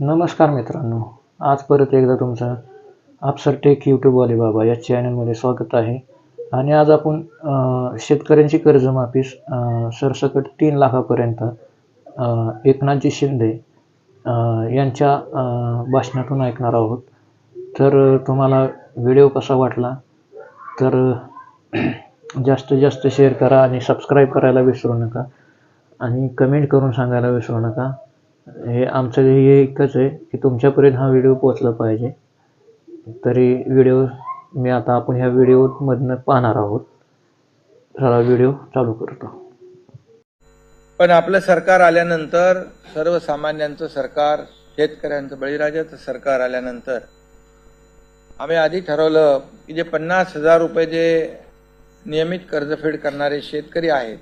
नमस्कार मित्रांनो, आज परत एकदा तुमचं अफसर टेक यूट्यूबवाले बाबा या चॅनलमध्ये स्वागत आहे. आणि आज आपण शेतकऱ्यांची कर्जमाफी सरसकट 3 लाखापर्यंत एकनाथजी शिंदे यांच्या भाषणातून ऐकणार आहोत. तर तुम्हाला व्हिडिओ कसा वाटला तर जास्तीत जास्त शेअर करा आणि सबस्क्राईब करायला विसरू नका आणि कमेंट करून सांगायला विसरू नका. हे आमचं हे एकच आहे की तुमच्यापर्यंत हा व्हिडिओ पोहोचला पाहिजे. तरी आपण ह्या व्हिडिओमधनं पाहणार आहोत. चला व्हिडिओ चालू करतो. पण आपलं सरकार आल्यानंतर, सर्वसामान्यांचं सरकार, शेतकऱ्यांचं बळीराजाचं सरकार आल्यानंतर आम्ही आधी ठरवलं की जे 50,000 रुपये जे नियमित कर्जफेड करणारे शेतकरी आहेत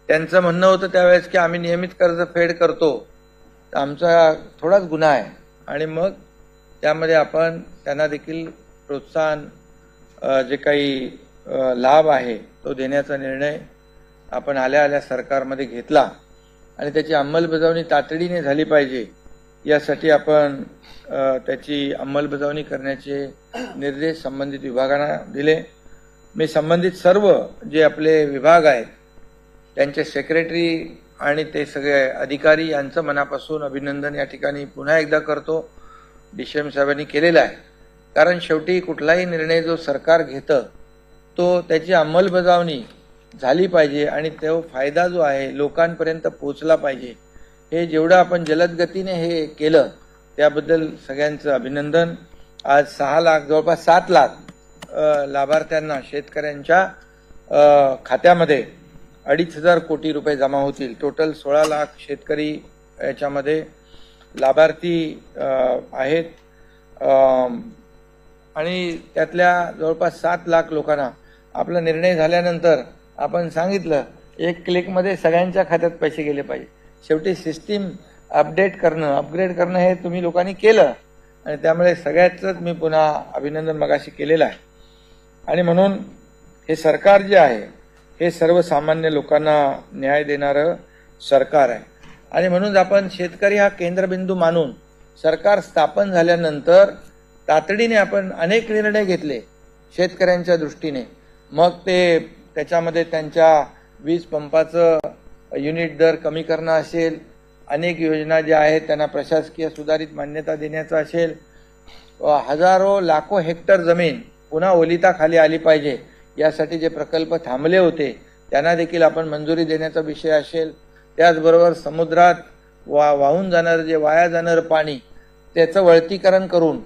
त्यांचं म्हणणं होतं त्यावेळेस की आम्ही नियमित कर्जफेड करतो, तर आमचा थोडाच गुन्हा आहे आणि मग त्यामध्ये आपण त्यांना देखील प्रोत्साहन जे काही लाभ आहे तो देण्याचा निर्णय आपण आल्या सरकारमध्ये घेतला आणि त्याची अंमलबजावणी तातडीने झाली पाहिजे यासाठी आपण त्याची अंमलबजावणी करण्याचे निर्देश संबंधित विभागांना दिले. मी संबंधित सर्व जे आपले विभाग आहेत त्यांचे सेक्रेटरी आणि ते सगळे अधिकारी यांचं मनापासून अभिनंदन या ठिकाणी पुन्हा एकदा करतो. DCM साहेबांनी केलेला आहे. कारण शेवटी कुठलाही निर्णय जो सरकार घेतं तो त्याची अंमलबजावणी झाली पाहिजे आणि तो फायदा जो आहे लोकांपर्यंत पोहोचला पाहिजे. हे जेवढं आपण जलद गतीने हे केलं त्याबद्दल सगळ्यांचं अभिनंदन. आज 6 लाख जवळपास 7 लाख लाभार्थ्यांना शेतकऱ्यांच्या खात्यामध्ये 2,500 कोटी रुपये जमा होतील. टोटल 16 लाख शेतकरी याच्यामध्ये लाभार्थी आहेत आणि त्यातल्या जवळपास 7 लाख लोकांना आपला निर्णय झाल्यानंतर आपण सांगितलं 1 क्लिकमध्ये सगळ्यांच्या खात्यात पैसे गेले पाहिजे. शेवटी सिस्टीम अपडेट करणं, अपग्रेड करणं हे तुम्ही लोकांनी केलं आणि त्यामुळे सगळ्याचंच मी पुन्हा अभिनंदन मगाशी केलेलं आहे. आणि म्हणून हे सरकार जे आहे हे सर्वसामान्य लोकांना न्याय देणारं सरकार आहे आणि म्हणून आपण शेतकरी हा केंद्रबिंदू मानून सरकार स्थापन झाल्यानंतर तातडीने आपण अनेक निर्णय घेतले शेतकऱ्यांच्या दृष्टीने. मग ते त्याच्यामध्ये त्यांच्या वीज पंपाचं युनिट दर कमी करणं असेल, अनेक योजना ज्या आहेत त्यांना प्रशासकीय सुधारित मान्यता देण्याचा असेल, हजारो लाखो हेक्टर जमीन पुन्हा ओलिताखाली आली पाहिजे यासाठी जे प्रकल्प थांबले होते त्यांना देखील आपण मंजुरी देण्याचा विषय असेल, त्याचबरोबर समुद्रात वाहून जाणारं जे वाया जाणारं पाणी त्याचं वळतीकरण करून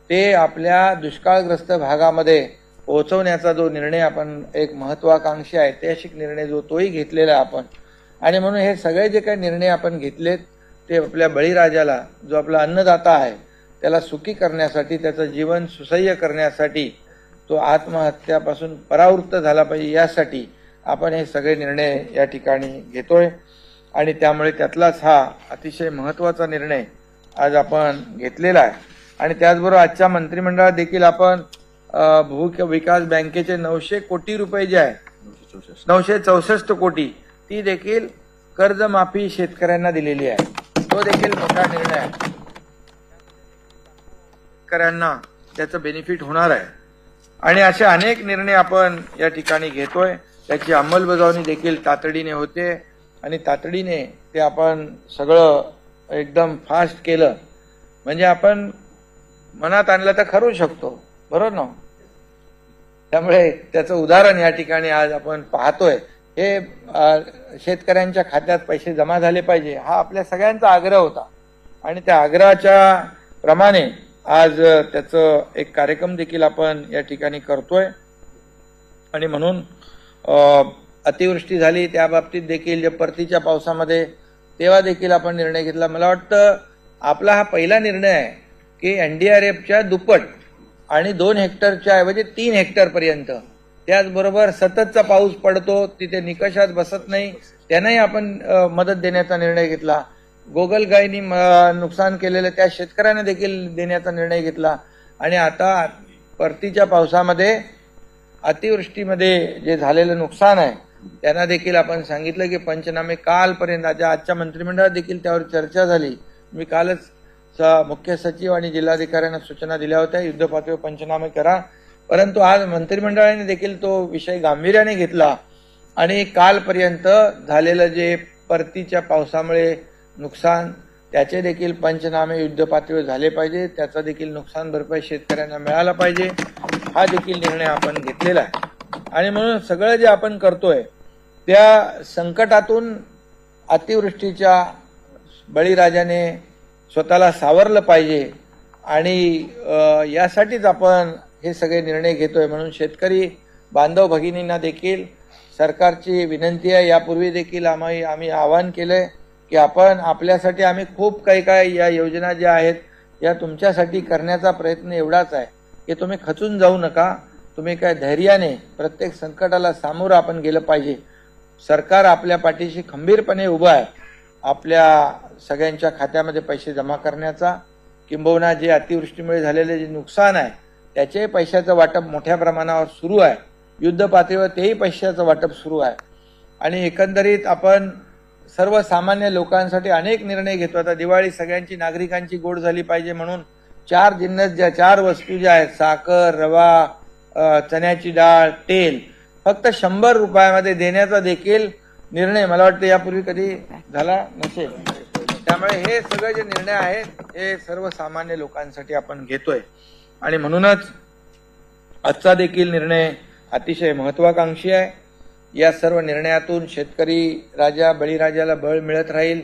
ते आपल्या दुष्काळग्रस्त भागामध्ये पोहोचवण्याचा जो निर्णय आपण एक महत्वाकांक्षी ऐतिहासिक निर्णय जो तोही घेतलेला आपण. आणि म्हणून हे सगळे जे काही निर्णय आपण घेतलेत ते आपल्या बळीराजाला जो आपला अन्नदाता आहे त्याला सुखी करण्यासाठी, त्याचं जीवन सुसह्य करण्यासाठी, तो आत्महत्यापासून परावृत्त झाला पाहिजे यासाठी आपण हे सगळे निर्णय या ठिकाणी घेतोय. आणि त्यामुळे त्यातलाच हा अतिशय महत्त्वाचा निर्णय आज आपण घेतलेला आहे. आणि त्याचबरोबर आजच्या मंत्रिमंडळात देखील आपण भूविकास बँकेचे 900 कोटी रुपये जे आहे 964 कोटी ती देखील कर्जमाफी शेतकऱ्यांना दिलेली आहे. तो देखील मोठा निर्णय आहे. शेतकऱ्यांना त्याचं बेनिफिट होणार आहे. आणि असे अनेक निर्णय आपण या ठिकाणी घेतोय. त्याची अंमलबजावणी देखील तातडीने होते आणि तातडीने ते आपण सगळं एकदम फास्ट केलं म्हणजे आपण मनात आणलं तर करू शकतो, बरोबर ना. त्यामुळे त्याचं उदाहरण या ठिकाणी आज आपण पाहतोय. हे शेतकऱ्यांच्या खात्यात पैसे जमा झाले पाहिजे हा आपल्या सगळ्यांचा आग्रह होता आणि त्या आग्रहाच्या प्रमाणे आज त्याचं एक कार्यक्रम देखील आपण या ठिकाणी करतोय. आणि म्हणून अतिवृष्टी झाली त्या बाबतीत देखील जे परतीच्या पावसामध्ये तेव्हा देखील आपण निर्णय घेतला. मला वाटतं आपला हा पहिला निर्णय आहे की NDRFच्या दुप्पट आणि 2 हेक्टरच्या ऐवजी 3 हेक्टरपर्यंत, त्याचबरोबर सततचा पाऊस पडतो तिथे निकषात बसत नाही त्यांनाही आपण मदत देण्याचा निर्णय घेतला. गोगलगायींनी नुकसान केलेलं त्या शेतकऱ्यांना देखील देण्याचा निर्णय घेतला. आणि आता परतीच्या पावसामध्ये अतिवृष्टीमध्ये जे झालेलं नुकसान आहे त्यांना देखील आपण सांगितलं की पंचनामे कालपर्यंत आजच्या मंत्रिमंडळात देखील त्यावर चर्चा झाली. मी कालच मुख्य सचिव आणि जिल्हाधिकाऱ्यांना सूचना दिल्या होत्या, युद्धपातळीवर पंचनामे करा. परंतु आज मंत्रिमंडळाने देखील तो विषय गांभीर्याने घेतला आणि कालपर्यंत झालेलं जे परतीच्या पावसामुळे नुकसान त्याचे देखील पंचनामे युद्धपातळीवर झाले पाहिजे, त्याचा देखील नुकसान भरपाई शेतकऱ्यांना मिळाला पाहिजे, हा देखील निर्णय आपण घेतलेला आहे. आणि म्हणून सगळं जे आपण करतोय त्या संकटातून अतिवृष्टीच्या बळीराजाने स्वतःला सावरलं पाहिजे आणि यासाठीच आपण हे सगळे निर्णय घेतोय. म्हणून शेतकरी बांधव भगिनींना देखील सरकारची विनंती आहे, यापूर्वी देखील आम्ही आवाहन केलंय की आपण आपल्यासाठी आम्ही खूप काही या योजना ज्या आहेत या तुमच्यासाठी करण्याचा प्रयत्न एवढाच आहे की तुम्ही खचून जाऊ नका, तुम्ही काय धैर्याने प्रत्येक संकटाला सामोरं आपण गेलं पाहिजे. सरकार आपल्या पाठीशी खंबीरपणे उभं आहे, आपल्या सगळ्यांच्या खात्यामध्ये पैसे जमा करण्याचा, किंबहुना जे अतिवृष्टीमुळे झालेले जे नुकसान आहे त्याचे पैशाचं वाटप मोठ्या प्रमाणावर सुरू आहे, युद्ध पातळीवर तेही पैशाचं वाटप सुरू आहे. आणि एकंदरीत आपण सर्वसामान्य लोकांसाठी अनेक निर्णय घेतो. आता दिवाळी सगळ्यांची नागरिकांची गोड झाली पाहिजे म्हणून 4 जिन्नस ज्या 4 वस्तू ज्या आहेत, साखर, रवा, चण्याची डाळ, तेल, फक्त 100 रुपयामध्ये देण्याचा देखील निर्णय मला वाटतं यापूर्वी कधी झाला नसेल. त्यामुळे हे सगळे जे निर्णय आहेत हे सर्वसामान्य लोकांसाठी आपण घेतोय आणि म्हणूनच आजचा देखील निर्णय अतिशय महत्वाकांक्षी आहे. या सर्व निर्णयातून शेतकरी राजा बळीराजाला बळ मिळत राहील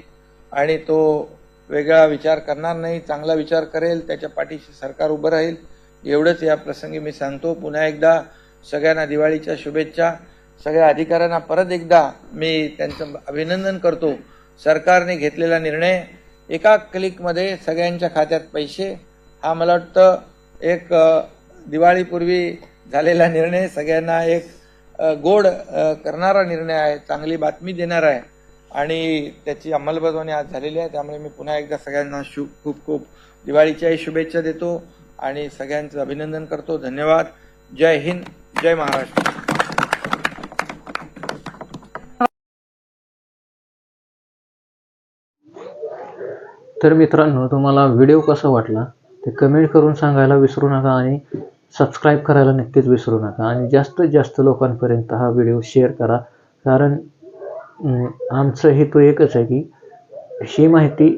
आणि तो वेगळा विचार करणार नाही, चांगला विचार करेल, त्याच्या पाठीशी सरकार उभं राहील. एवढंच या प्रसंगी मी सांगतो. पुन्हा एकदा सगळ्यांना दिवाळीच्या शुभेच्छा. सगळ्या अधिकाऱ्यांना परत एकदा मी त्यांचं अभिनंदन करतो. सरकारने घेतलेला निर्णय, एका क्लिकमध्ये सगळ्यांच्या खात्यात पैसे, हा मला वाटतं एक दिवाळीपूर्वी झालेला निर्णय, सगळ्यांना एक गोड करणारा निर्णय आहे, चांगली बातमी देणार आहे आणि त्याची अंमलबजावणी आज झालेली आहे. त्यामुळे मी पुन्हा एकदा सगळ्यांना खूप खूप दिवाळीच्याही शुभेच्छा देतो आणि सगळ्यांचं अभिनंदन करतो. धन्यवाद. जय हिंद, जय महाराष्ट्र. तर मित्रांनो, तुम्हाला व्हिडिओ कसा वाटला ते कमेंट करून सांगायला विसरू नका आणि सबस्क्राईब करायला नक्कीच विसरू नका आणि जास्तीत जास्त लोकांपर्यंत हा व्हिडिओ शेअर करा. कारण आमचं हेतू एकच आहे की ही माहिती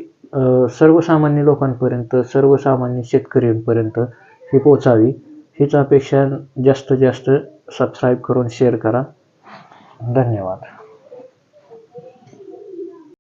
सर्वसामान्य लोकांपर्यंत, सर्वसामान्य शेतकऱ्यांपर्यंत ही पोचावी. हीच अपेक्षा. जास्तीत जास्त सबस्क्राईब करून शेअर करा. धन्यवाद.